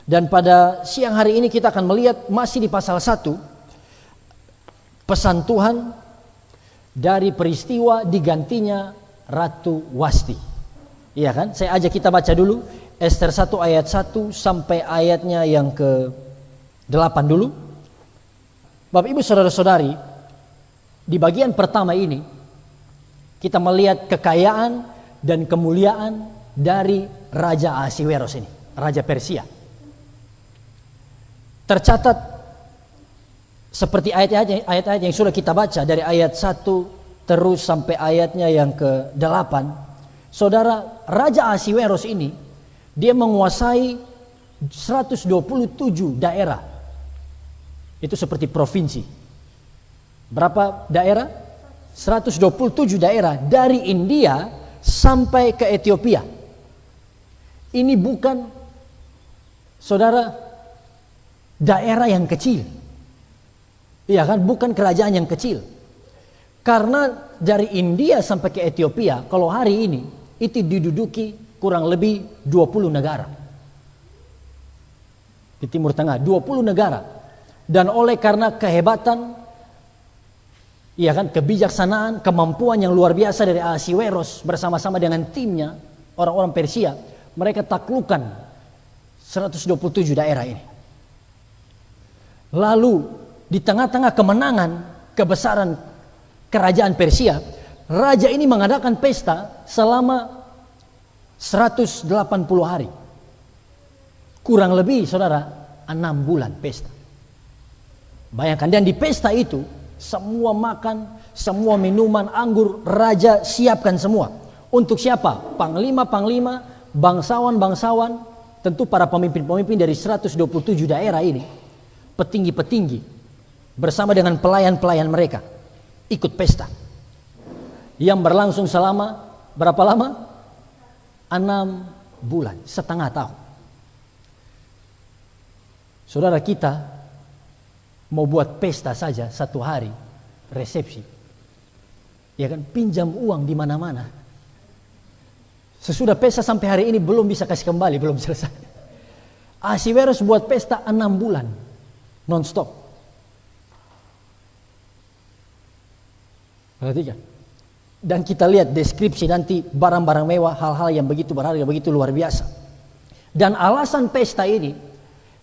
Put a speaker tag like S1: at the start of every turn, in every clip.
S1: Dan pada siang hari ini kita akan melihat masih di pasal 1 pesan Tuhan dari peristiwa digantinya Ratu Wasti. Iya kan? Saya ajak kita baca dulu Ester 1 ayat 1 sampai ayatnya yang ke-8 dulu. Bapak Ibu Saudara-saudari, di bagian pertama ini kita melihat kekayaan dan kemuliaan dari Raja Ahasiweros ini, Raja Persia. Tercatat seperti ayat-ayat yang sudah kita baca dari ayat 1 terus sampai ayatnya yang ke-8. Saudara, Raja Ahasiweros ini dia menguasai 127 daerah. Itu seperti provinsi. Berapa daerah? 127 daerah dari India sampai ke Ethiopia. Ini bukan, saudara, daerah yang kecil. Iya kan? Bukan kerajaan yang kecil. Karena dari India sampai ke Ethiopia, kalau hari ini itu diduduki kurang lebih 20 negara. Di Timur Tengah, 20 negara. Dan oleh karena kehebatan, iya kan, kebijaksanaan, kemampuan yang luar biasa dari Ahasiweros bersama-sama dengan timnya, orang-orang Persia, mereka taklukkan 127 daerah ini. Lalu di tengah-tengah kemenangan, kebesaran kerajaan Persia, raja ini mengadakan pesta selama 180 hari. Kurang lebih, saudara, 6 bulan pesta. Bayangkan, dan di pesta itu semua makan, semua minuman, anggur, raja siapkan semua. Untuk siapa? Panglima-panglima, bangsawan-bangsawan, tentu para pemimpin-pemimpin dari 127 daerah ini, petinggi-petinggi, bersama dengan pelayan-pelayan mereka, ikut pesta. Yang berlangsung selama berapa lama? 6 bulan, setengah tahun. Saudara, kita mau buat pesta saja 1 hari, resepsi, ya kan, pinjam uang di mana-mana. Sesudah pesta sampai hari ini belum bisa kasih kembali, belum selesai. Ahasiweros buat pesta 6 bulan, non-stop. Perhatikan. Dan kita lihat deskripsi nanti barang-barang mewah, hal-hal yang begitu berharga, begitu luar biasa. Dan alasan pesta ini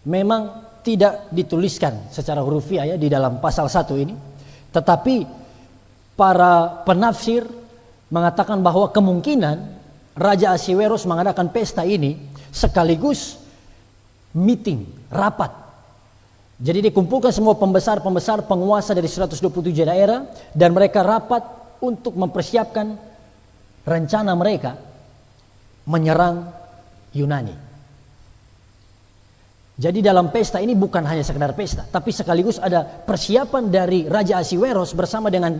S1: memang tidak dituliskan secara hurufiah ya di dalam pasal 1 ini. Tetapi para penafsir mengatakan bahwa kemungkinan Raja Ahasiweros mengadakan pesta ini sekaligus meeting, rapat. Jadi dikumpulkan semua pembesar-pembesar penguasa dari 127 daerah dan mereka rapat untuk mempersiapkan rencana mereka menyerang Yunani. Jadi dalam pesta ini bukan hanya sekedar pesta, tapi sekaligus ada persiapan dari Raja Ahasiweros bersama dengan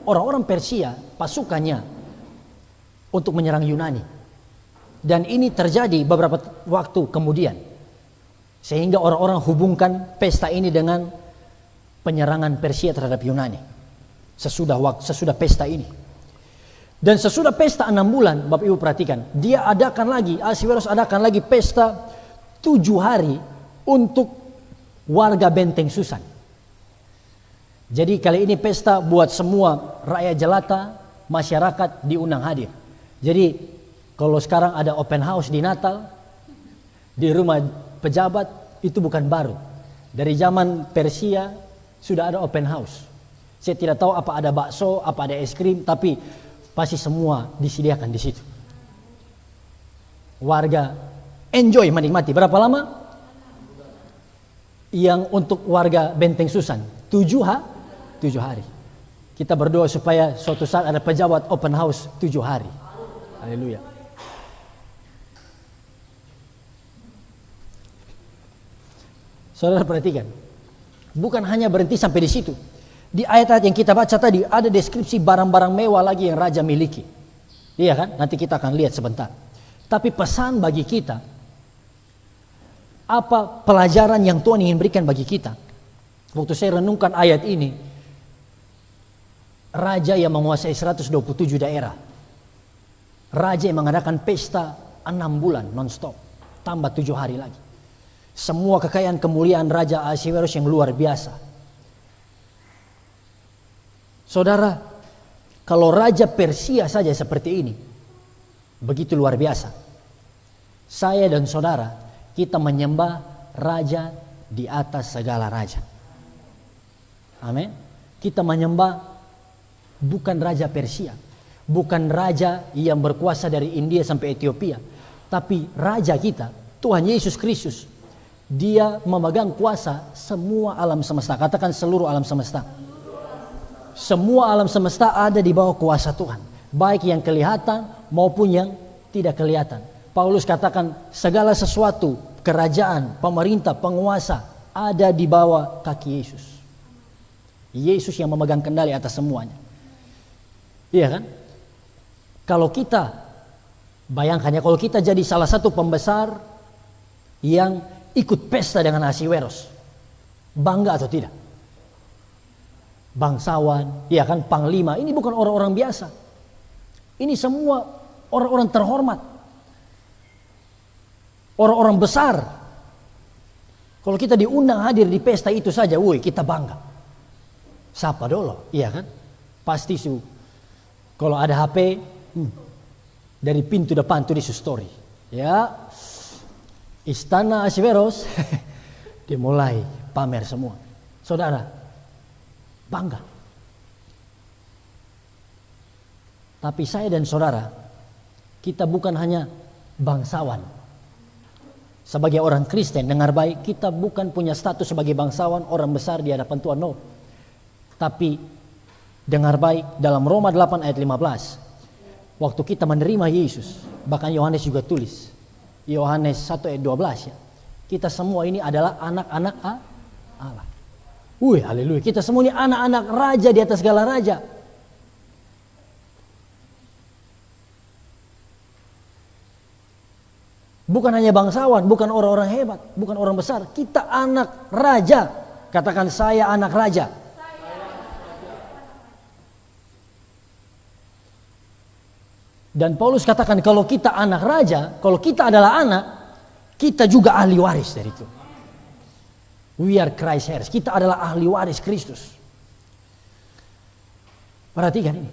S1: orang-orang Persia, pasukannya, untuk menyerang Yunani. Dan ini terjadi beberapa waktu kemudian. Sehingga orang-orang hubungkan pesta ini dengan penyerangan Persia terhadap Yunani. Sesudah pesta ini. Dan sesudah pesta 6 bulan, Bapak Ibu perhatikan, dia adakan lagi, Ahasiweros adakan lagi pesta 7 hari untuk warga Benteng Susan. Jadi kali ini pesta buat semua rakyat jelata, masyarakat diundang hadir. Jadi kalau sekarang ada open house di Natal, di rumah pejabat, itu bukan baru. Dari zaman Persia sudah ada open house. Saya tidak tahu apa ada bakso, apa ada es krim, tapi pasti semua disediakan di situ. Warga enjoy menikmati. Berapa lama? Yang untuk warga Benteng Susan 7 hari. Kita berdoa supaya suatu saat ada pejabat open house 7 hari. Haleluya. Saudara perhatikan, bukan hanya berhenti sampai di situ. Di ayat-ayat yang kita baca tadi ada deskripsi barang-barang mewah lagi yang raja miliki. Iya kan? Nanti kita akan lihat sebentar. Tapi pesan bagi kita, apa pelajaran yang Tuhan ingin berikan bagi kita? Waktu saya renungkan ayat ini, raja yang menguasai 127 daerah, raja yang mengadakan pesta 6 bulan non-stop, tambah 7 hari lagi. semua kekayaan kemuliaan Raja Ahasiweros yang luar biasa. Saudara, kalau Raja Persia saja seperti ini, begitu luar biasa. Saya dan saudara, kita menyembah Raja di atas segala raja. Amin. Kita menyembah bukan Raja Persia, bukan Raja yang berkuasa dari India sampai Ethiopia, tapi Raja kita, Tuhan Yesus Kristus. Dia memegang kuasa semua alam semesta. Katakan seluruh alam semesta. Semua alam semesta ada di bawah kuasa Tuhan, baik yang kelihatan maupun yang tidak kelihatan. Paulus katakan segala sesuatu, kerajaan, pemerintah, penguasa ada di bawah kaki Yesus. Yesus yang memegang kendali atas semuanya. Iya kan? Kalau kita, bayangkan ya, kalau kita jadi salah satu pembesar yang ikut pesta dengan Ahasiweros, bangga atau tidak? Bangsawan, ya kan, panglima, ini bukan orang-orang biasa. Ini semua orang-orang terhormat, orang-orang besar. Kalau kita diundang hadir di pesta itu saja, woi, kita bangga. Sapa dulu, iya kan? Pasti kalau ada HP, dari pintu depan tuh di story, ya, Istana Ahasiweros, dimulai pamer semua. Saudara, bangga. Tapi saya dan saudara, kita bukan hanya bangsawan. Sebagai orang Kristen, dengar baik, kita bukan punya status sebagai bangsawan, orang besar di hadapan Tuhan, no. Tapi dengar baik, dalam Roma 8 ayat 15, waktu kita menerima Yesus, bahkan Yohanes juga tulis, Yohanes 1 ayat 12 ya, kita semua ini adalah anak-anak Allah. Wih, haleluya, kita semua ini anak-anak raja di atas segala raja. Bukan hanya bangsawan, bukan orang-orang hebat, bukan orang besar, kita anak raja. Katakan, saya anak raja. Dan Paulus katakan, kalau kita anak raja, kalau kita adalah anak, kita juga ahli waris dari itu. We are Christ heirs. Kita adalah ahli waris Kristus. Perhatikan ini.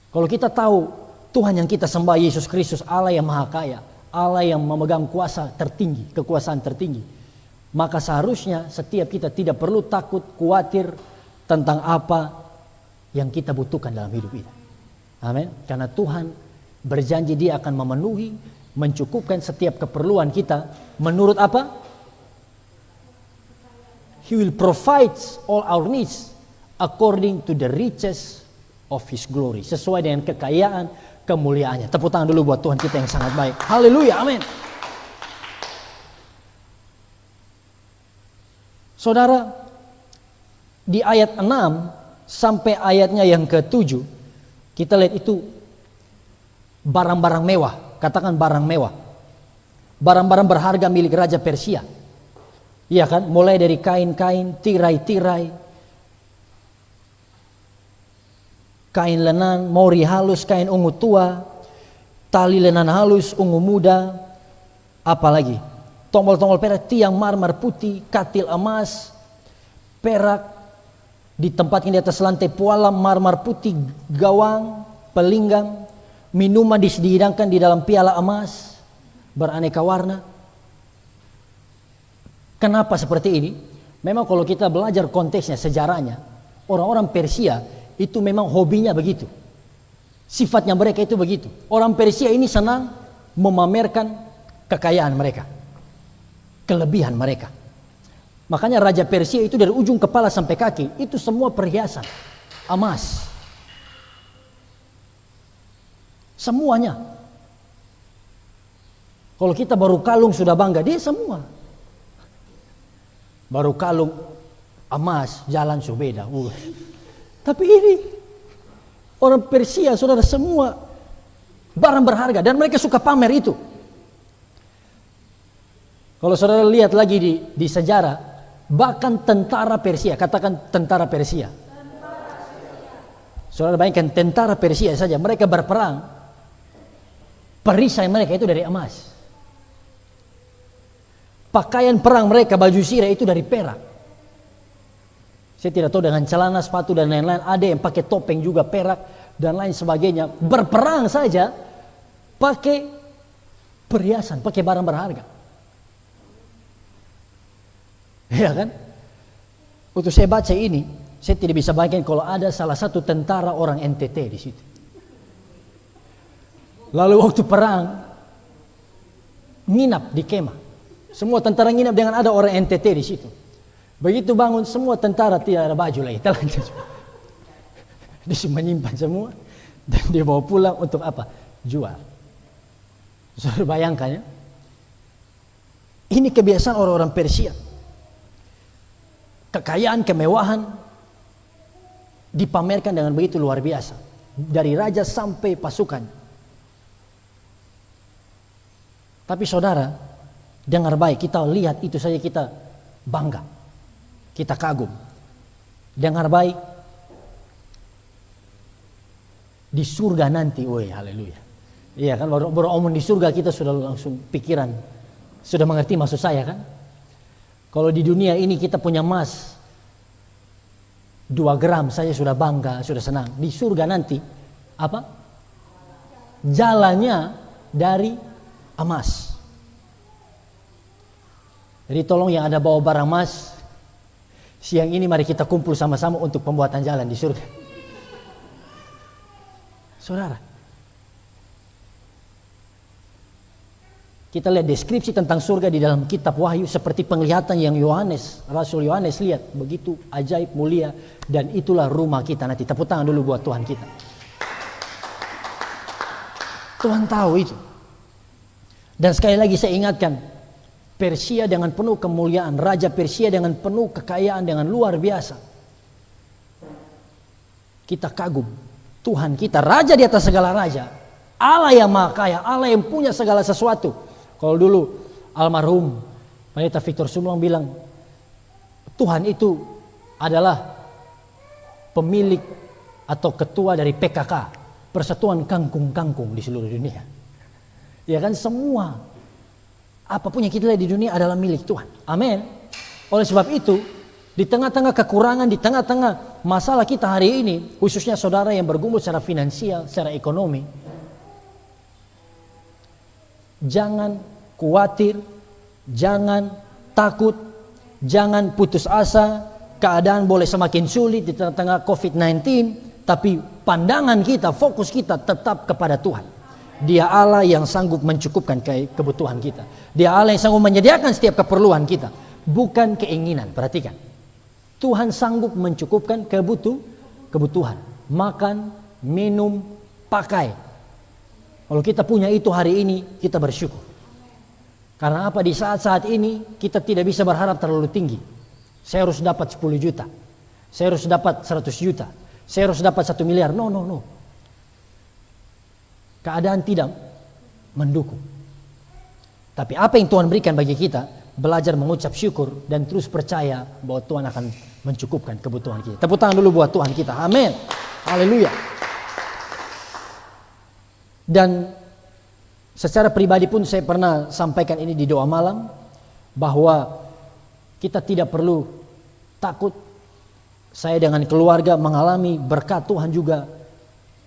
S1: Kalau kita tahu Tuhan yang kita sembah, Yesus Kristus, Allah yang maha kaya, Allah yang memegang kuasa tertinggi, kekuasaan tertinggi, maka seharusnya setiap kita tidak perlu takut, khawatir tentang apa yang kita butuhkan dalam hidup kita. Amin. Karena Tuhan berjanji Dia akan memenuhi, mencukupkan setiap keperluan kita menurut apa? He will provide all our needs according to the riches of His glory. Sesuai dengan kekayaan kemuliaannya. Tepuk tangan dulu buat Tuhan kita yang sangat baik. Haleluya, amin. Saudara, di ayat 6 sampai ayatnya yang ke-7, kita lihat itu barang-barang mewah. Katakan barang mewah. Barang-barang berharga milik Raja Persia. Iya kan? Mulai dari kain-kain, tirai-tirai, kain lenan, mori halus, kain ungu tua, tali lenan halus, ungu muda, apalagi tombol-tombol perak, tiang marmer putih, katil emas, perak, ditempatkan di atas lantai pualam, marmer putih, gawang, pelinggang, minuman dihidangkan di dalam piala emas, beraneka warna. Kenapa seperti ini? Memang kalau kita belajar konteksnya, sejarahnya, orang-orang Persia itu memang hobinya begitu. Sifatnya mereka itu begitu. Orang Persia ini senang memamerkan kekayaan mereka, kelebihan mereka. Makanya Raja Persia itu dari ujung kepala sampai kaki itu semua perhiasan emas. Semuanya. Kalau kita baru kalung sudah bangga, dia semua. Baru kalung emas, jalan subeda. Tapi ini orang Persia, saudara, semua barang berharga dan mereka suka pamer itu. Kalau saudara lihat lagi di sejarah, bahkan tentara Persia, katakan tentara Persia. Saudara bayangkan tentara Persia saja, mereka berperang, perisai mereka itu dari emas. Pakaian perang mereka, baju sirah itu dari perak. Saya tidak tahu dengan celana, sepatu dan lain-lain. Ada yang pakai topeng juga perak dan lain sebagainya. Berperang saja pakai perhiasan, pakai barang berharga. Ya kan? Waktu saya baca ini, saya tidak bisa bayangkan kalau ada salah satu tentara orang NTT di situ. Lalu waktu perang nginap di kemah. Semua tentara nginap dengan ada orang NTT di situ. Begitu bangun semua tentara tidak ada baju lagi, telanjang. Dia menyimpan semua dan dia bawa pulang untuk apa? Jual. Saudara bayangkan ya. Ini kebiasaan orang-orang Persia. Kekayaan, kemewahan dipamerkan dengan begitu luar biasa. Dari raja sampai pasukan. Tapi saudara, dengar baik, kita lihat itu saja kita bangga. Kita kagum. Dengar baik. Di surga nanti, woi haleluya. Iya kan, baru omong di surga kita sudah langsung pikiran. Sudah mengerti maksud saya kan? Kalau di dunia ini kita punya emas 2 gram saja sudah bangga, sudah senang. Di surga nanti apa? Jalannya dari emas. Jadi tolong yang ada bawa barang emas, siang ini mari kita kumpul sama-sama untuk pembuatan jalan di surga. Saudara, kita lihat deskripsi tentang surga di dalam kitab Wahyu seperti penglihatan yang Rasul Yohanes lihat. Begitu ajaib, mulia, dan itulah rumah kita nanti. Tepuk tangan dulu buat Tuhan kita. Tuhan tahu itu. Dan sekali lagi saya ingatkan, Persia dengan penuh kemuliaan, Raja Persia dengan penuh kekayaan, dengan luar biasa. Kita kagum. Tuhan kita, Raja di atas segala raja. Allah yang maha kaya, Allah yang punya segala sesuatu. Kalau dulu almarhum Pendeta Victor Sumulong bilang, Tuhan itu adalah pemilik atau ketua dari PKK, Persatuan Kangkung-Kangkung di seluruh dunia. Ya kan, semua apapun yang kita lihat di dunia adalah milik Tuhan. Amin. Oleh sebab itu, di tengah-tengah kekurangan, di tengah-tengah masalah kita hari ini, khususnya saudara yang bergumul secara finansial, secara ekonomi, jangan khawatir, jangan takut, jangan putus asa. Keadaan boleh semakin sulit di tengah-tengah COVID-19, tapi pandangan kita, fokus kita tetap kepada Tuhan. Dia Allah yang sanggup mencukupkan kebutuhan kita. Dia Allah yang sanggup menyediakan setiap keperluan kita. Bukan keinginan, perhatikan. Tuhan sanggup mencukupkan kebutuhan. Makan, minum, pakai. Kalau kita punya itu hari ini, kita bersyukur. Karena apa? Di saat-saat ini, kita tidak bisa berharap terlalu tinggi. Saya harus dapat 10 juta. Saya harus dapat 100 juta. Saya harus dapat 1 miliar. No. Keadaan tidak mendukung. Tapi apa yang Tuhan berikan bagi kita, belajar mengucap syukur dan terus percaya bahwa Tuhan akan mencukupkan kebutuhan kita. Tepuk tangan dulu buat Tuhan kita. Amin. Haleluya. Dan secara pribadi pun saya pernah sampaikan ini di doa malam, bahwa kita tidak perlu takut. Saya dengan keluarga mengalami berkat Tuhan juga,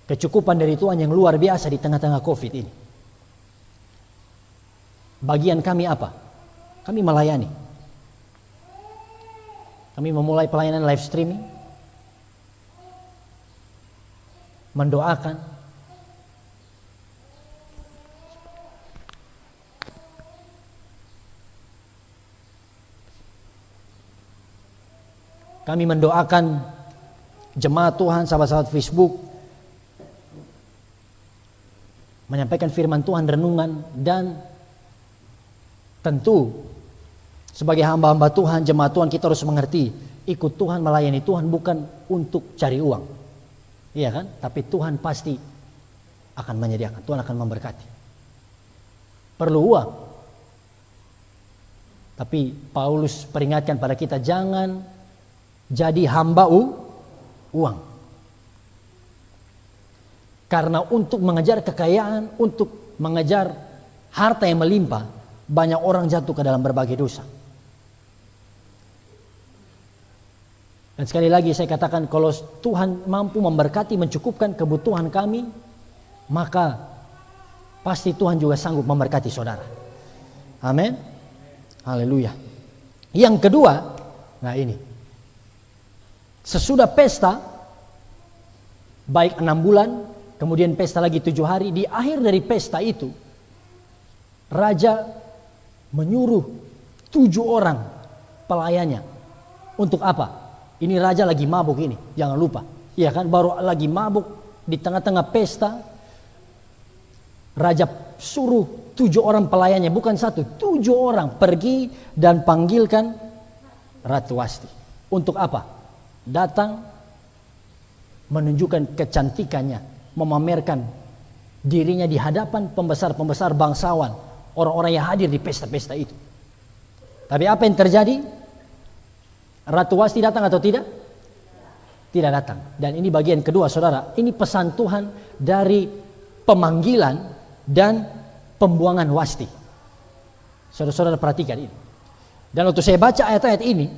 S1: kecukupan dari Tuhan yang luar biasa di tengah-tengah COVID ini. Bagian kami apa? Kami melayani. Kami memulai pelayanan live streaming, mendoakan, kami mendoakan jemaat Tuhan, sahabat-sahabat Facebook, menyampaikan firman Tuhan, renungan, dan tentu sebagai hamba-hamba Tuhan, jemaat Tuhan, kita harus mengerti, ikut Tuhan, melayani Tuhan bukan untuk cari uang. Iya kan? Tapi Tuhan pasti akan menyediakan, Tuhan akan memberkati. Perlu uang. Tapi Paulus peringatkan pada kita, jangan jadi hamba uang. Karena untuk mengejar kekayaan, untuk mengejar harta yang melimpah, banyak orang jatuh ke dalam berbagai dosa. Dan sekali lagi saya katakan, kalau Tuhan mampu memberkati, mencukupkan kebutuhan kami, maka pasti Tuhan juga sanggup memberkati saudara. Amin. Haleluya. Yang kedua, nah ini, sesudah pesta, baik 6 bulan, kemudian pesta lagi 7 hari, di akhir dari pesta itu, raja menyuruh 7 orang pelayannya. Untuk apa? Ini raja lagi mabuk ini, jangan lupa. Iya kan, baru lagi mabuk di tengah-tengah pesta. Raja suruh 7 orang pelayannya, bukan 1, 7 orang pergi dan panggilkan Ratu Wasti. Untuk apa? Datang menunjukkan kecantikannya, memamerkan dirinya di hadapan pembesar-pembesar bangsawan, orang-orang yang hadir di pesta-pesta itu. Tapi apa yang terjadi? Ratu Wasti datang atau tidak? Tidak datang. Dan ini bagian kedua, saudara. Ini pesan Tuhan dari pemanggilan dan pembuangan Wasti. Saudara-saudara perhatikan ini. Dan waktu saya baca ayat-ayat ini,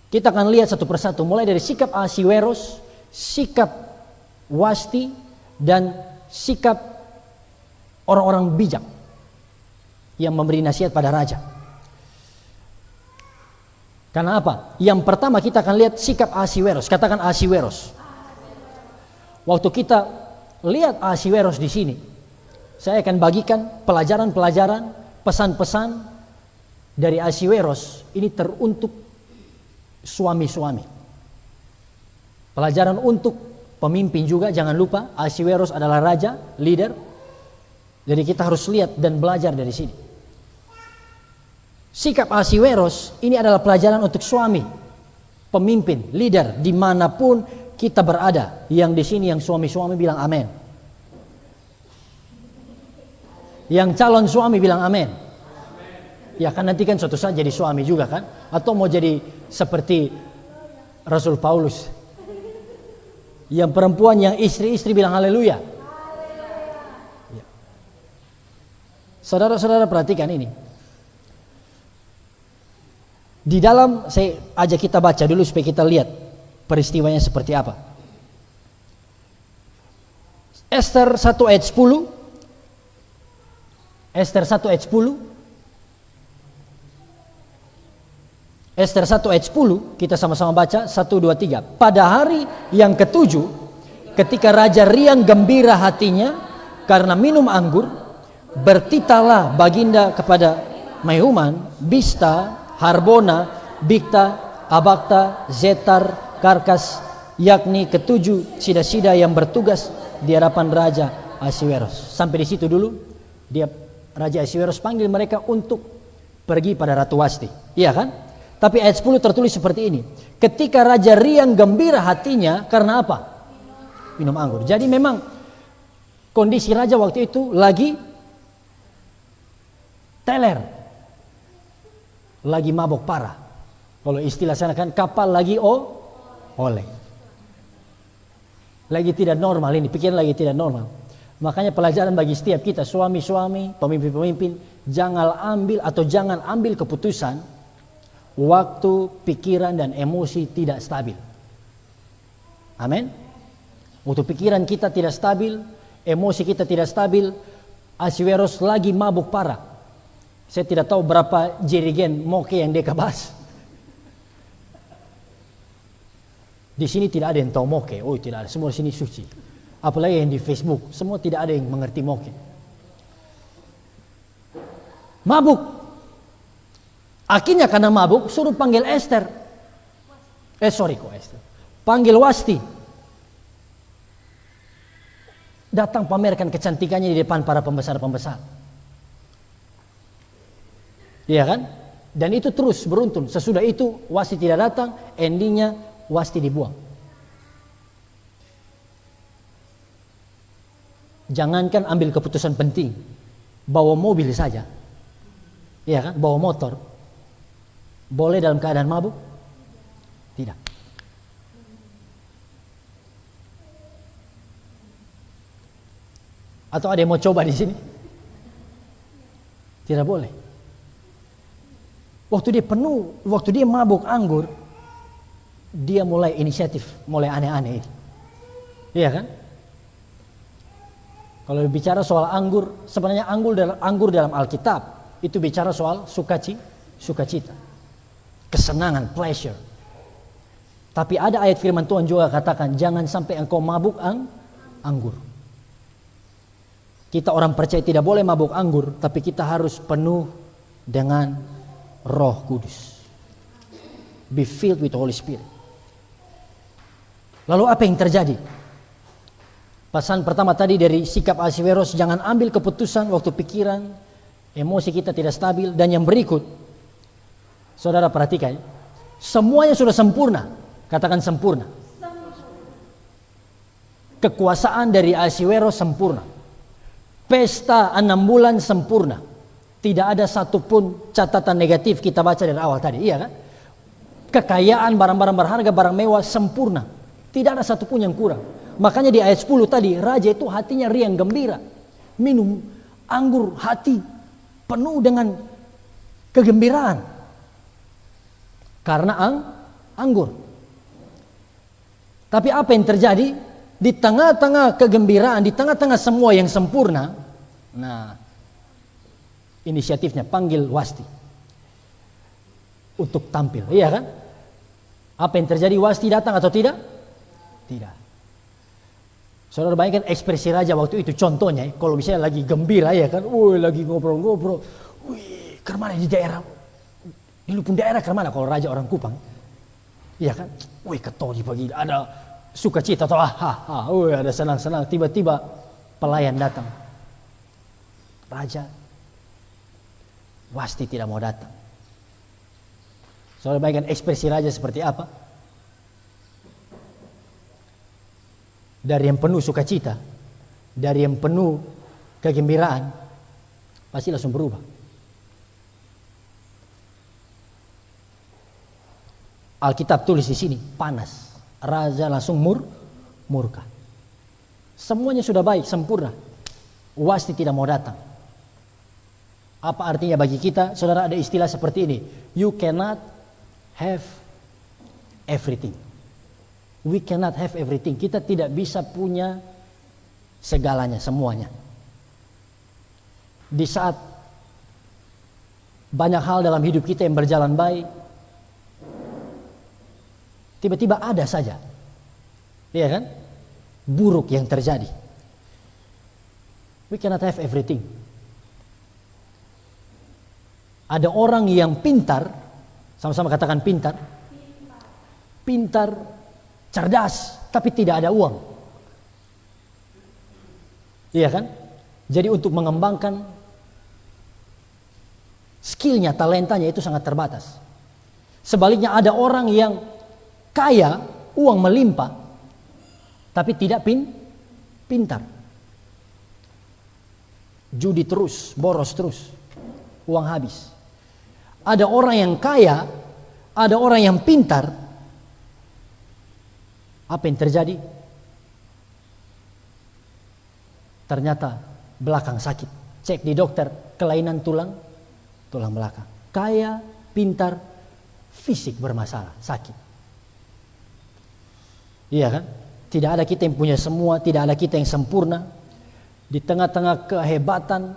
S1: kita akan lihat satu persatu, mulai dari sikap Ahasiweros, sikap Wasti, dan sikap orang-orang bijak yang memberi nasihat pada raja. Karena apa? Yang pertama kita akan lihat sikap Ahasiweros. Katakan Ahasiweros. Waktu kita lihat Ahasiweros di sini, saya akan bagikan pelajaran-pelajaran, pesan-pesan dari Ahasiweros. Ini teruntuk suami-suami. Pelajaran untuk pemimpin juga, jangan lupa Ahasiweros adalah raja, leader. Jadi kita harus lihat dan belajar dari sini. Sikap Ahasiweros ini adalah pelajaran untuk suami, pemimpin, leader, dimanapun kita berada. Yang di sini yang suami-suami bilang amin. Yang calon suami bilang amin. Ya kan, nanti kan suatu saat jadi suami juga kan? Atau mau jadi seperti Rasul Paulus. Yang perempuan, yang istri-istri bilang haleluya. Ya. Saudara-saudara perhatikan ini. Di dalam, saya ajak kita baca dulu supaya kita lihat peristiwanya seperti apa. Ester 1 ayat 10. Ester 1 ayat 10. Ester 1 ayat 10, kita sama-sama baca 1, 2, 3. Pada hari yang ketujuh, ketika raja riang gembira hatinya karena minum anggur, bertitalah baginda kepada Mehuman, Bista, Harbona, Bikta, Abakta, Zetar, Karkas, yakni ketujuh sida-sida yang bertugas di hadapan Raja Ahasiweros. Sampai di situ dulu, Raja Ahasiweros panggil mereka untuk pergi pada Ratu Wasti. Iya kan? Tapi ayat 10 tertulis seperti ini. Ketika raja riang gembira hatinya, karena apa? Minum anggur. Jadi memang kondisi raja waktu itu lagi teler. Lagi mabok parah. Kalau istilah sana kan kapal lagi oleng. Lagi tidak normal ini, pikiran lagi tidak normal. Makanya pelajaran bagi setiap kita, suami-suami, pemimpin-pemimpin, jangan ambil keputusan waktu pikiran dan emosi tidak stabil. Amin. Waktu pikiran kita tidak stabil, emosi kita tidak stabil, Ahasiweros lagi mabuk parah. Saya tidak tahu berapa jerigen moke yang dia kabas. Di sini tidak ada yang tahu moke. Oh, tidak ada. Semua di sini suci. Apalagi yang di Facebook, semua tidak ada yang mengerti moke. Mabuk. Akhirnya karena mabuk, suruh panggil Ester. Esther. Panggil Wasti. Datang pamerkan kecantikannya di depan para pembesar-pembesar. Iya kan? Dan itu terus beruntun. Sesudah itu Wasti tidak datang, endingnya Wasti dibuang. Jangankan ambil keputusan penting, bawa mobil saja. Iya kan? Bawa motor. Boleh dalam keadaan mabuk? Tidak. Atau ada yang mau coba di sini? Tidak boleh. Waktu dia penuh, waktu dia mabuk anggur, dia mulai inisiatif, mulai aneh-aneh. Iya kan? Kalau bicara soal anggur, sebenarnya anggur dalam Alkitab itu bicara soal sukacita, kesenangan, pleasure. Tapi ada ayat firman Tuhan juga katakan, jangan sampai engkau mabuk anggur. Kita orang percaya tidak boleh mabuk anggur, tapi kita harus penuh dengan Roh Kudus. Be filled with Holy Spirit. Lalu apa yang terjadi? Pesan pertama tadi dari sikap Ahasiweros, jangan ambil keputusan waktu pikiran, emosi kita tidak stabil. Dan yang berikut, saudara perhatikan, semuanya sudah sempurna. Katakan sempurna. Kekuasaan dari Ahasiweros sempurna. Pesta 6 bulan sempurna. Tidak ada satupun catatan negatif kita baca dari awal tadi, iya kan? Kekayaan, barang-barang berharga, barang mewah sempurna. Tidak ada satupun yang kurang. Makanya di ayat 10 tadi, raja itu hatinya riang gembira. Minum anggur, hati penuh dengan kegembiraan. Karena anggur. Tapi apa yang terjadi? Di tengah-tengah kegembiraan, di tengah-tengah semua yang sempurna, nah, inisiatifnya panggil Wasti untuk tampil, iya kan? Apa yang terjadi? Wasti datang atau tidak? Tidak. Saudara bayangkan ekspresi raja waktu itu, contohnya kalau misalnya lagi gembira, ya kan, lagi ngobrol-ngobrol, kemana di daerah, di lupung daerah kemana kalau raja orang Kupang, iya kan, ketoli pagi, ada sukacita atau ada senang-senang, tiba-tiba pelayan datang, raja, Wasti tidak mau datang. Saudara bayangkan ekspresi raja seperti apa? Dari yang penuh sukacita, dari yang penuh kegembiraan, pasti langsung berubah. Alkitab tulis di sini, panas. Raja langsung murka. Semuanya sudah baik, sempurna. Wasti tidak mau datang. Apa artinya bagi kita? Saudara, ada istilah seperti ini. You cannot have everything. We cannot have everything. Kita tidak bisa punya segalanya, semuanya. Di saat banyak hal dalam hidup kita yang berjalan baik, tiba-tiba ada saja, iya kan, buruk yang terjadi. We cannot have everything. Ada orang yang pintar, sama-sama katakan pintar, cerdas, tapi tidak ada uang. Iya kan? Jadi untuk mengembangkan skillnya, talentanya itu sangat terbatas. Sebaliknya ada orang yang kaya, uang melimpah, tapi tidak pintar. Judi terus, boros terus, uang habis. Ada orang yang kaya, ada orang yang pintar. Apa yang terjadi? Ternyata belakang sakit. Cek di dokter, kelainan tulang belakang. Kaya, pintar, fisik bermasalah, sakit. Iya kan? Tidak ada kita yang punya semua, tidak ada kita yang sempurna. Di tengah-tengah kehebatan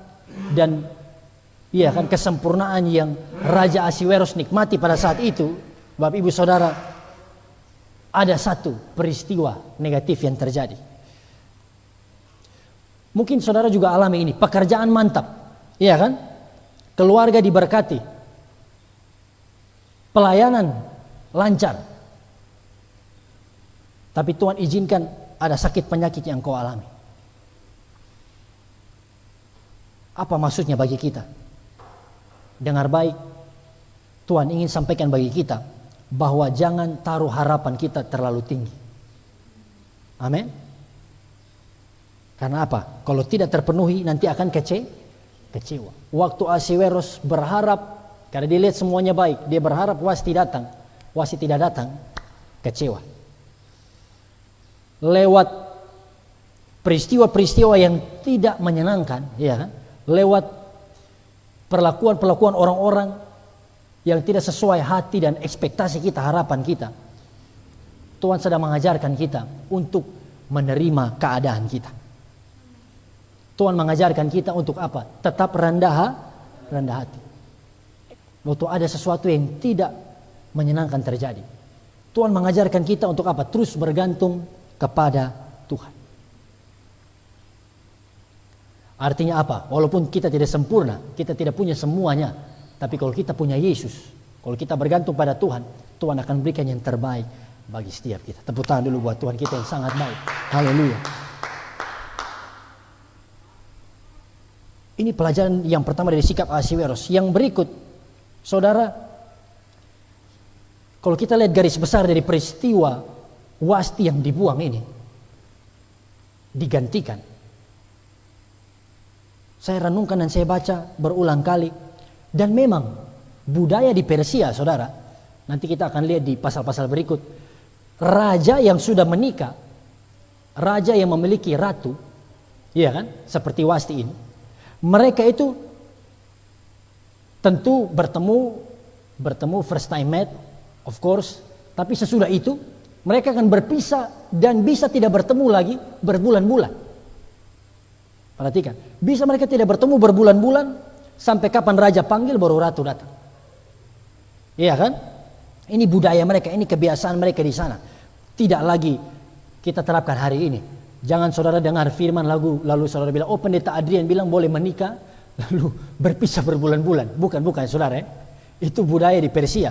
S1: dan iya kan, kesempurnaan yang Raja Ahasiweros nikmati pada saat itu, Bapak Ibu Saudara, ada satu peristiwa negatif yang terjadi. Mungkin saudara juga alami ini, pekerjaan mantap, iya kan? Keluarga diberkati, pelayanan lancar, tapi Tuhan izinkan ada sakit penyakit yang kau alami. Apa maksudnya bagi kita? Dengar baik, Tuhan ingin sampaikan bagi kita bahwa jangan taruh harapan kita terlalu tinggi. Amin. Karena apa? Kalau tidak terpenuhi nanti akan kecewa. Waktu Ahasiweros berharap, karena dia lihat semuanya baik, dia berharap Wasti datang. Wasti tidak datang, kecewa. Lewat peristiwa-peristiwa yang tidak menyenangkan, ya kan? Lewat perlakuan-perlakuan orang-orang yang tidak sesuai hati dan ekspektasi kita, harapan kita, Tuhan sedang mengajarkan kita untuk menerima keadaan kita. Tuhan mengajarkan kita untuk apa? Tetap rendah hati. Waktu ada sesuatu yang tidak menyenangkan terjadi, Tuhan mengajarkan kita untuk apa? Terus bergantung kepada Tuhan. Artinya apa? Walaupun kita tidak sempurna, kita tidak punya semuanya, tapi kalau kita punya Yesus, kalau kita bergantung pada Tuhan, Tuhan akan berikan yang terbaik bagi setiap kita. Tepuk tangan dulu buat Tuhan kita yang sangat baik. Haleluya. Ini pelajaran yang pertama dari sikap Ahasiweros. Yang berikut, saudara, kalau kita lihat garis besar dari peristiwa Wasti yang dibuang ini, digantikan. Saya renungkan dan saya baca berulang kali. Dan memang budaya di Persia, saudara, nanti kita akan lihat di pasal-pasal berikut, raja yang sudah menikah, raja yang memiliki ratu, iya kan, seperti Wasti ini, mereka itu tentu bertemu first time met, of course, tapi sesudah itu mereka akan berpisah dan bisa tidak bertemu lagi berbulan-bulan. Perhatikan, bisa mereka tidak bertemu berbulan-bulan sampai kapan raja panggil baru ratu datang. Iya kan? Ini budaya mereka, ini kebiasaan mereka di sana. Tidak lagi kita terapkan hari ini. Jangan saudara dengar firman lalu saudara bilang, oh pendeta Adrian bilang boleh menikah lalu berpisah berbulan-bulan. Bukan saudara. Itu budaya di Persia.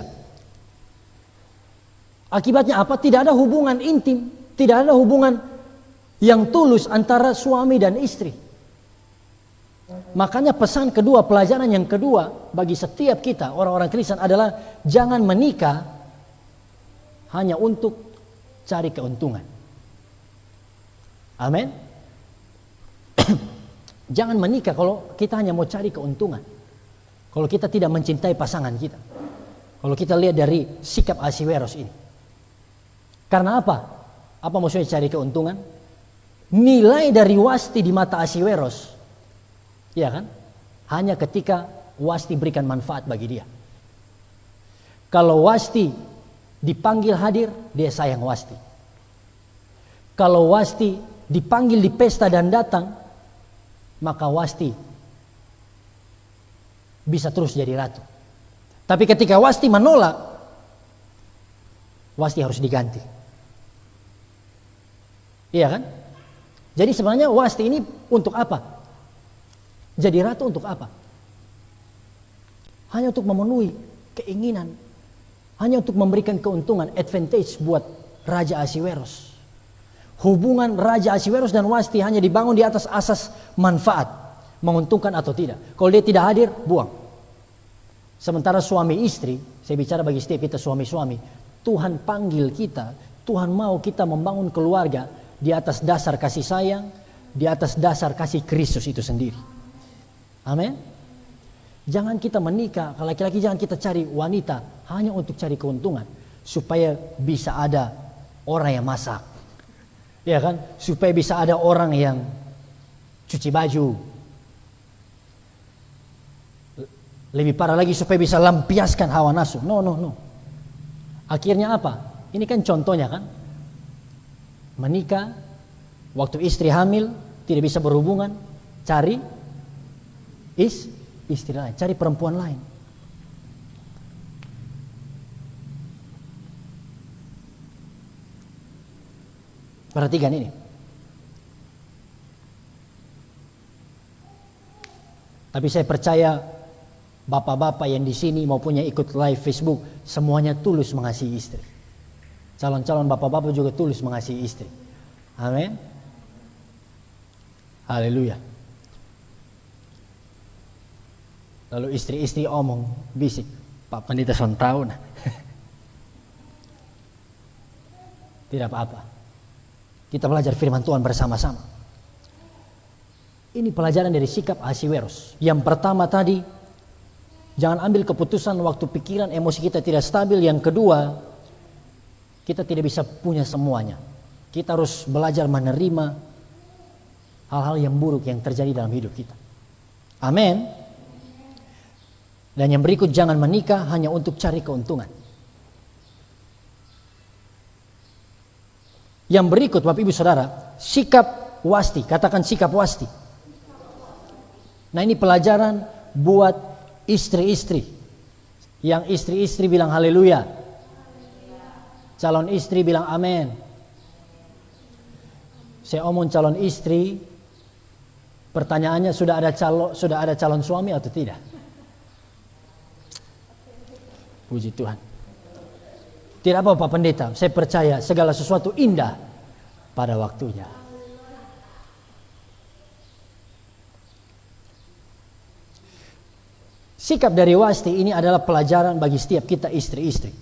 S1: Akibatnya apa? Tidak ada hubungan intim, tidak ada hubungan yang tulus antara suami dan istri. Makanya pesan kedua, pelajaran yang kedua bagi setiap kita orang-orang Kristen adalah jangan menikah hanya untuk cari keuntungan. Amin. Jangan menikah kalau kita hanya mau cari keuntungan. Kalau kita tidak mencintai pasangan kita. Kalau kita lihat dari sikap Ahasiweros ini. Karena apa? Apa maksudnya cari keuntungan? Nilai dari Wasti di mata Ahasiweros, ya kan? Hanya ketika Wasti berikan manfaat bagi dia. Kalau Wasti dipanggil hadir, dia sayang Wasti. Kalau Wasti dipanggil di pesta dan datang, maka Wasti bisa terus jadi ratu. Tapi ketika Wasti menolak, Wasti harus diganti. Iya kan? Jadi sebenarnya Wasti ini untuk apa? Jadi ratu untuk apa? Hanya untuk memenuhi keinginan, hanya untuk memberikan keuntungan, advantage buat Raja Ahasiweros. Hubungan Raja Ahasiweros dan Wasti hanya dibangun di atas asas manfaat, menguntungkan atau tidak. Kalau dia tidak hadir, buang. Sementara suami istri, saya bicara bagi setiap kita suami-suami, Tuhan panggil kita, Tuhan mau kita membangun keluarga di atas dasar kasih sayang, di atas dasar kasih Kristus itu sendiri. Amin. Jangan kita menikah, kalau laki-laki jangan kita cari wanita hanya untuk cari keuntungan, supaya bisa ada orang yang masak, ya kan? Supaya bisa ada orang yang cuci baju. Lebih parah lagi supaya bisa lampiaskan hawa nafsu. No. Akhirnya apa? Ini kan contohnya kan? Menikah, waktu istri hamil tidak bisa berhubungan, cari istri lain, cari perempuan lain. Perhatikan ini. Tapi saya percaya bapak-bapak yang di sini maupun yang ikut live Facebook semuanya tulus mengasihi istri. Calon-calon bapak-bapak juga tulus mengasihi istri. Amin. Haleluya. Lalu istri-istri omong bisik, Pak Pendeta son tahun. Tidak apa-apa. Kita belajar firman Tuhan bersama-sama. Ini pelajaran dari sikap Ahasiweros. Yang pertama tadi, jangan ambil keputusan waktu pikiran, emosi kita tidak stabil. Yang kedua, kita tidak bisa punya semuanya. Kita harus belajar menerima hal-hal yang buruk yang terjadi dalam hidup kita. Amin. Dan yang berikut, jangan menikah hanya untuk cari keuntungan. Yang berikut Bapak Ibu Saudara, sikap wasti. Katakan sikap wasti. Nah, ini pelajaran buat istri-istri. Yang istri-istri bilang haleluya. Calon istri bilang amin. Saya omong calon istri, pertanyaannya sudah ada calon suami atau tidak? Puji Tuhan. Tidak apa Pak Pendeta, saya percaya segala sesuatu indah pada waktunya. Sikap dari wasti ini adalah pelajaran bagi setiap kita istri-istri.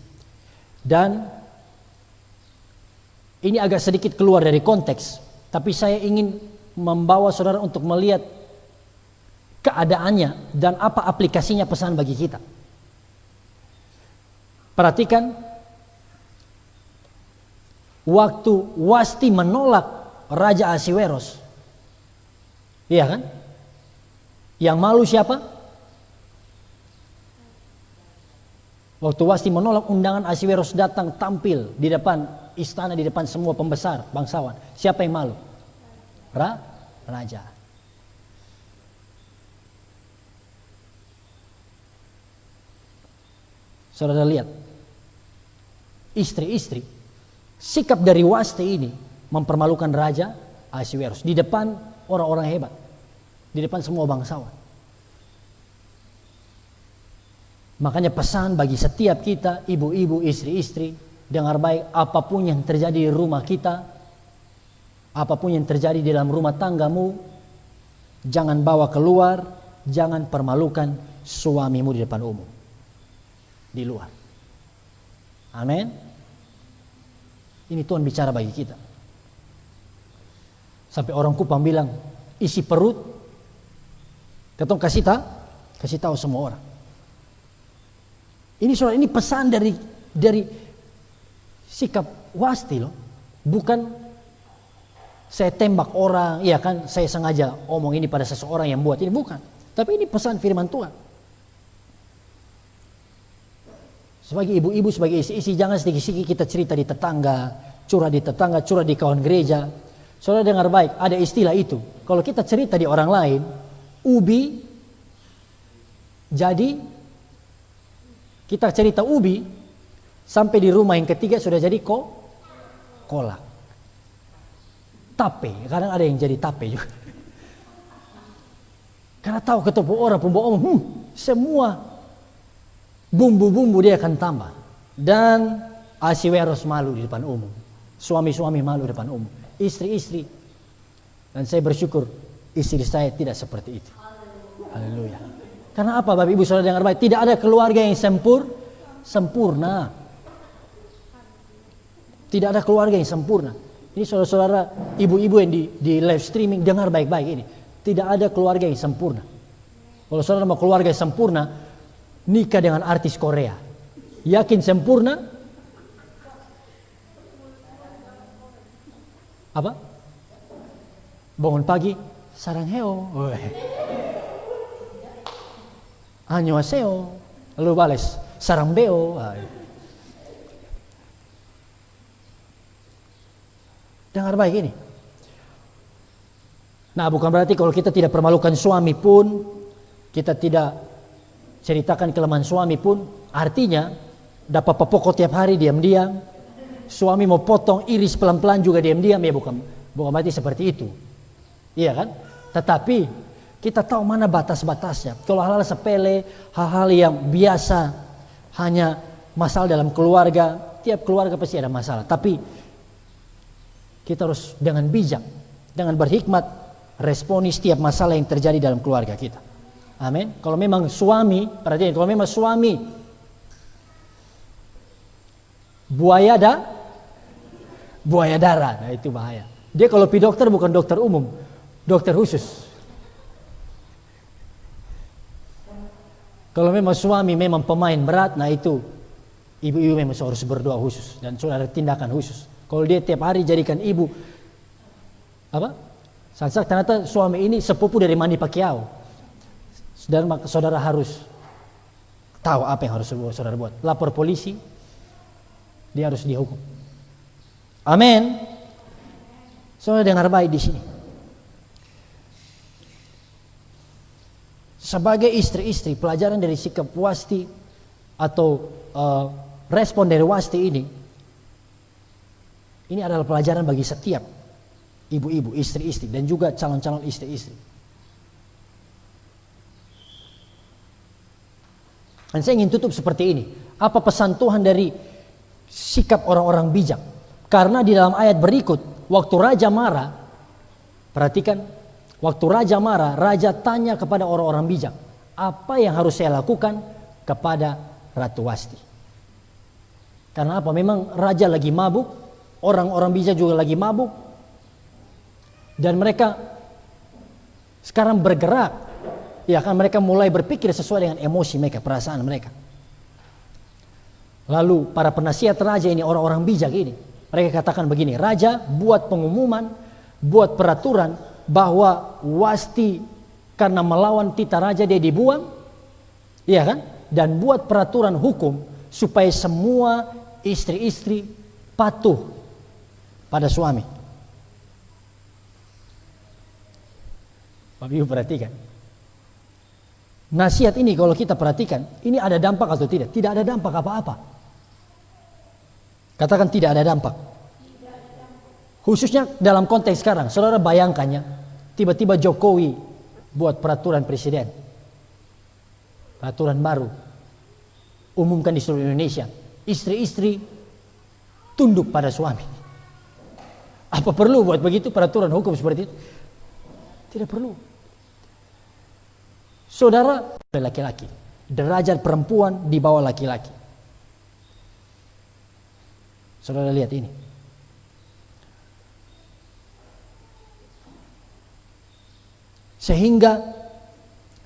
S1: Dan ini agak sedikit keluar dari konteks, tapi saya ingin membawa saudara untuk melihat keadaannya dan apa aplikasinya pesan bagi kita. Perhatikan, waktu Wasti menolak Raja Ahasiweros, iya kan? Yang malu siapa? Waktu Wasti menolak undangan Ahasiweros datang tampil di depan istana, di depan semua pembesar bangsawan. Siapa yang malu? Raja. Saudara lihat, istri-istri, sikap dari Wasti ini mempermalukan Raja Ahasiweros di depan orang-orang hebat, di depan semua bangsawan. Makanya pesan bagi setiap kita, ibu-ibu, istri-istri, dengar baik, apapun yang terjadi di rumah kita, apapun yang terjadi di dalam rumah tanggamu, jangan bawa keluar, jangan permalukan suamimu di depan umum, di luar. Amin. Ini Tuhan bicara bagi kita. Sampai orang Kupang bilang, isi perut, ketong kasih tahu semua orang. Ini saudara, ini pesan dari sikap Wasti loh. Bukan saya tembak orang, iya kan, saya sengaja omong ini pada seseorang yang buat ini, bukan. Tapi ini pesan firman Tuhan. Sebagai ibu-ibu, sebagai isi-isi, jangan sedikit-sedikit kita cerita di tetangga, curhat di tetangga, curhat di kawan gereja. Saudara dengar baik, ada istilah itu. Kalau kita cerita di orang lain, ubi jadi, kita cerita ubi, sampai di rumah yang ketiga sudah jadi kolak. Tape, kadang ada yang jadi tape juga. Karena tahu ketemu orang pembawa semua bumbu-bumbu dia akan tambah. Dan Ahasiweros malu di depan umum. Suami-suami malu di depan umum. Istri-istri. Dan saya bersyukur istri saya tidak seperti itu. Haleluya. Karena apa Bapak Ibu Saudara dengar baik? Tidak ada keluarga yang sempurna. Tidak ada keluarga yang sempurna. Ini saudara-saudara, ibu-ibu yang di live streaming, dengar baik-baik ini. Tidak ada keluarga yang sempurna. Kalau saudara mau keluarga yang sempurna, nikah dengan artis Korea. Yakin sempurna? Apa? Bangun pagi, sarangheo. Annyeonghaseyo. Lalu balas, sarangbeo. Dengar baik ini. Nah, bukan berarti kalau kita tidak permalukan suami pun, kita tidak ceritakan kelemahan suami pun, artinya dapat pokok tiap hari diam-diam. Suami mau potong iris pelan-pelan juga diam-diam, ya bukan berarti seperti itu. Iya kan? Tetapi kita tahu mana batas-batasnya. Kalau hal-hal sepele, hal-hal yang biasa, hanya masalah dalam keluarga, tiap keluarga pasti ada masalah. Tapi kita harus dengan bijak, dengan berhikmat, responi setiap masalah yang terjadi dalam keluarga kita. Amin. Kalau memang suami, perhatian, kalau memang suami buaya darat, nah itu bahaya. Dia kalau pi dokter bukan dokter umum, dokter khusus. Kalau memang suami memang pemain berat, nah itu ibu-ibu memang harus berdoa khusus dan sudah ada tindakan khusus. Kalau dia tiap hari jadikan ibu apa? Ternyata suami ini sepupu dari Manny Pacquiao. Dan maka saudara harus tahu apa yang harus saudara buat. Lapor polisi, dia harus dihukum. Amin. Saudara dengar baik di sini. Sebagai istri-istri, pelajaran dari sikap Wasti atau respon dari Wasti ini adalah pelajaran bagi setiap ibu-ibu, istri-istri, dan juga calon-calon istri-istri. Dan saya ingin tutup seperti ini. Apa pesan Tuhan dari sikap orang-orang bijak? Karena di dalam ayat berikut, waktu raja marah, perhatikan, waktu raja marah, raja tanya kepada orang-orang bijak, apa yang harus saya lakukan kepada Ratu Wasti? Karena apa? Memang raja lagi mabuk, orang-orang bijak juga lagi mabuk, dan mereka sekarang bergerak, ya kan, mereka mulai berpikir sesuai dengan emosi mereka, perasaan mereka. Lalu para penasihat raja ini, orang-orang bijak ini, mereka katakan begini, raja buat pengumuman, buat peraturan bahwa Wasti karena melawan titah raja dia dibuang, iya kan? Dan buat peraturan hukum supaya semua istri-istri patuh pada suami. Bapak Ibu perhatikan. Nasihat ini kalau kita perhatikan, ini ada dampak atau tidak? Tidak ada dampak apa-apa. Katakan tidak ada dampak. Khususnya dalam konteks sekarang, saudara bayangkannya, tiba-tiba Jokowi buat peraturan presiden, peraturan baru, umumkan di seluruh Indonesia, istri-istri tunduk pada suami. Apa perlu buat begitu peraturan hukum seperti itu? Tidak perlu. Saudara laki-laki, derajat perempuan di bawah laki-laki. Saudara lihat ini. Sehingga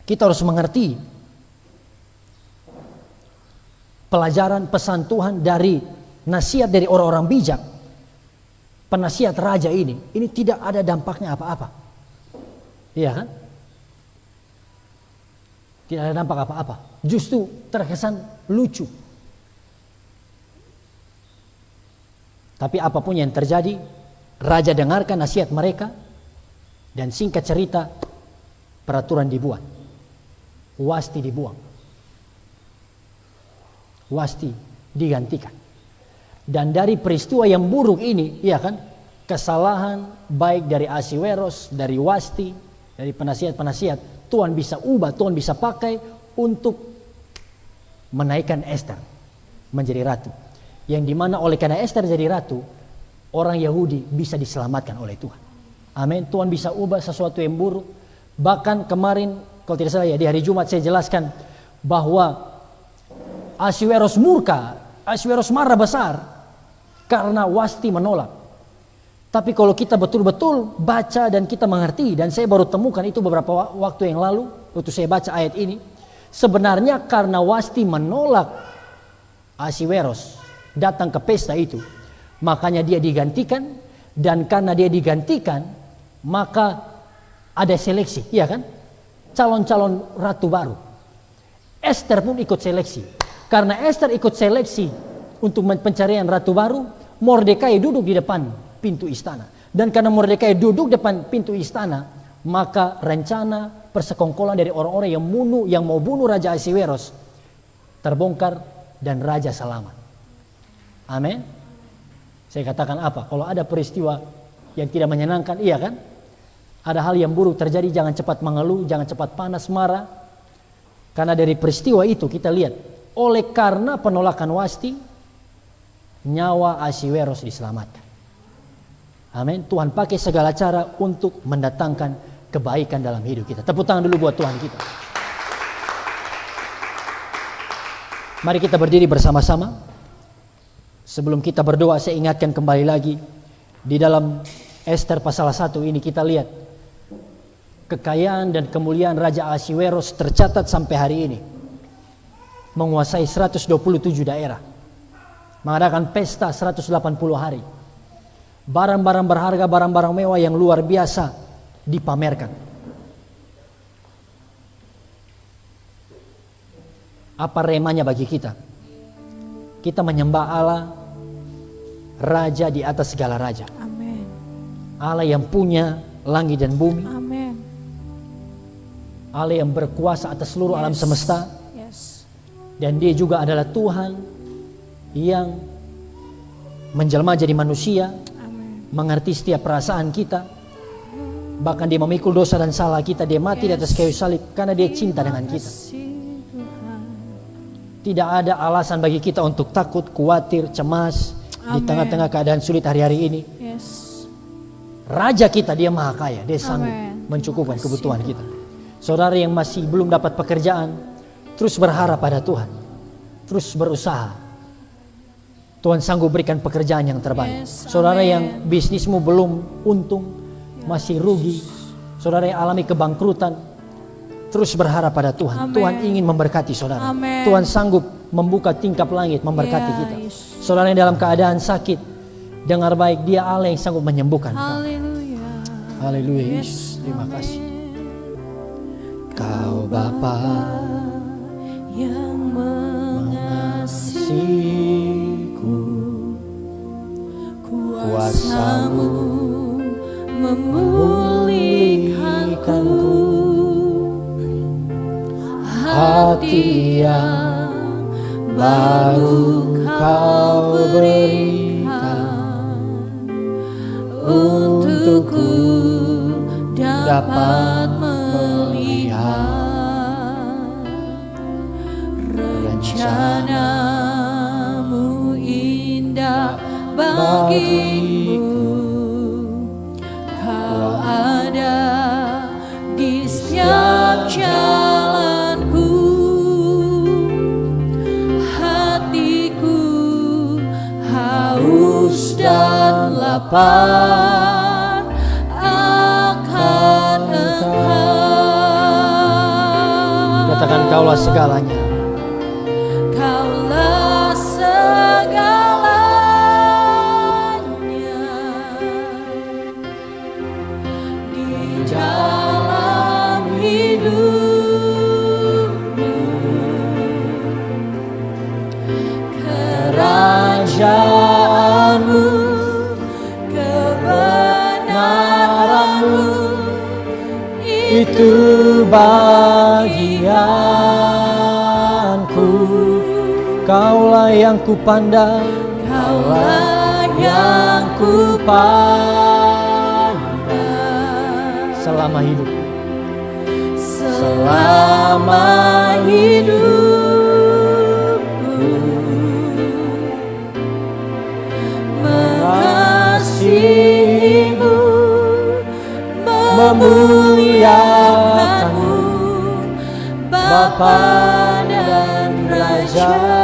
S1: kita harus mengerti pelajaran pesan Tuhan dari nasihat dari orang-orang bijak. Penasihat raja ini tidak ada dampaknya apa-apa. Iya kan? Tidak ada dampak apa-apa. Justru terkesan lucu. Tapi apapun yang terjadi, raja dengarkan nasihat mereka, dan singkat cerita, peraturan dibuat. Wasti dibuang. Wasti digantikan. Dan dari peristiwa yang buruk ini, ya kan, kesalahan baik dari Ahasiweros, dari Wasti, dari penasihat-penasihat, Tuhan bisa ubah, Tuhan bisa pakai untuk menaikkan Ester menjadi ratu. Yang dimana oleh karena Ester jadi ratu, orang Yahudi bisa diselamatkan oleh Tuhan. Amin. Tuhan bisa ubah sesuatu yang buruk. Bahkan kemarin, kalau tidak salah ya, di hari Jumat saya jelaskan bahwa Ahasiweros murka, Ahasiweros marah besar karena Wasti menolak. Tapi kalau kita betul-betul baca dan kita mengerti, dan saya baru temukan itu beberapa waktu yang lalu, waktu saya baca ayat ini, sebenarnya karena Wasti menolak Ahasiweros datang ke pesta itu, makanya dia digantikan, dan karena dia digantikan, maka ada seleksi, iya kan? Calon-calon ratu baru. Ester pun ikut seleksi. Karena Ester ikut seleksi untuk pencarian ratu baru, Mordekai duduk di depan pintu istana. Dan karena Mordekai duduk depan pintu istana, maka rencana persekongkolan dari orang-orang yang mau bunuh Raja Ahasiweros terbongkar dan raja selamat. Amin. Saya katakan apa? Kalau ada peristiwa yang tidak menyenangkan, iya kan? Ada hal yang buruk terjadi, jangan cepat mengeluh, jangan cepat panas marah. Karena dari peristiwa itu kita lihat, oleh karena penolakan Wasti, nyawa Ahasiweros diselamatkan. Amin. Tuhan pakai segala cara untuk mendatangkan kebaikan dalam hidup kita. Tepuk tangan dulu buat Tuhan kita. Mari kita berdiri bersama-sama. Sebelum kita berdoa, saya ingatkan kembali lagi, di dalam Ester pasal 1 ini kita lihat kekayaan dan kemuliaan Raja Ahasiweros tercatat sampai hari ini. Menguasai 127 daerah. Mengadakan pesta 180 hari. Barang-barang berharga, barang-barang mewah yang luar biasa dipamerkan. Apa remanya bagi kita? Kita menyembah Allah, Raja di atas segala raja.
S2: Amin.
S1: Allah yang punya langit dan bumi.
S2: Amin.
S1: Allah yang berkuasa atas seluruh alam semesta.
S2: Yes.
S1: Dan dia juga adalah Tuhan yang menjelma jadi manusia,
S2: Amin.
S1: mengerti setiap perasaan kita. Bahkan dia memikul dosa dan salah kita. Dia mati di atas kayu salib karena dia cinta dengan kita. Tidak ada alasan bagi kita untuk takut, khawatir, cemas di tengah-tengah keadaan sulit hari-hari ini.
S2: Yes.
S1: Raja kita, dia maha kaya, dia sanggup
S2: Amin.
S1: mencukupkan kebutuhan kita. Saudara yang masih belum dapat pekerjaan, terus berharap pada Tuhan, terus berusaha. Tuhan sanggup berikan pekerjaan yang terbaik.
S2: Yes,
S1: Saudara
S2: amin.
S1: yang bisnismu belum untung, masih rugi, saudara yang alami kebangkrutan, terus berharap pada Tuhan.
S2: Amin.
S1: Tuhan ingin memberkati saudara.
S2: Amin.
S1: Tuhan sanggup membuka tingkap langit memberkati
S2: Ya,
S1: kita.
S2: Yesus.
S1: Saudara yang dalam keadaan sakit, dengar baik, dia Allah yang sanggup menyembuhkan.
S2: Haleluya.
S1: Haleluya,
S2: Yes,
S1: Yesus. Terima
S2: amin.
S1: kasih. Kau Bapa
S2: yang mengasihiku, kuasa-Mu memulihkanku, hati yang baru Kau berikan untukku dapat melihat rencana-Mu indah bagiku. Kau ada di setiap jalanku, hatiku haus dan lapar akan Engkau.
S1: Katakan Kaulah segalanya.
S2: Kaulah segalanya di dalam hidupku. Kerajaan-Mu, kebenaran-Mu,
S1: Itu bagianku. Kaulah yang kupandang,
S2: Kaulah yang kupandang
S1: selama hidup.
S2: selama hidupku. Mengasihimu, memuliakanmu, Bapa dan Raja.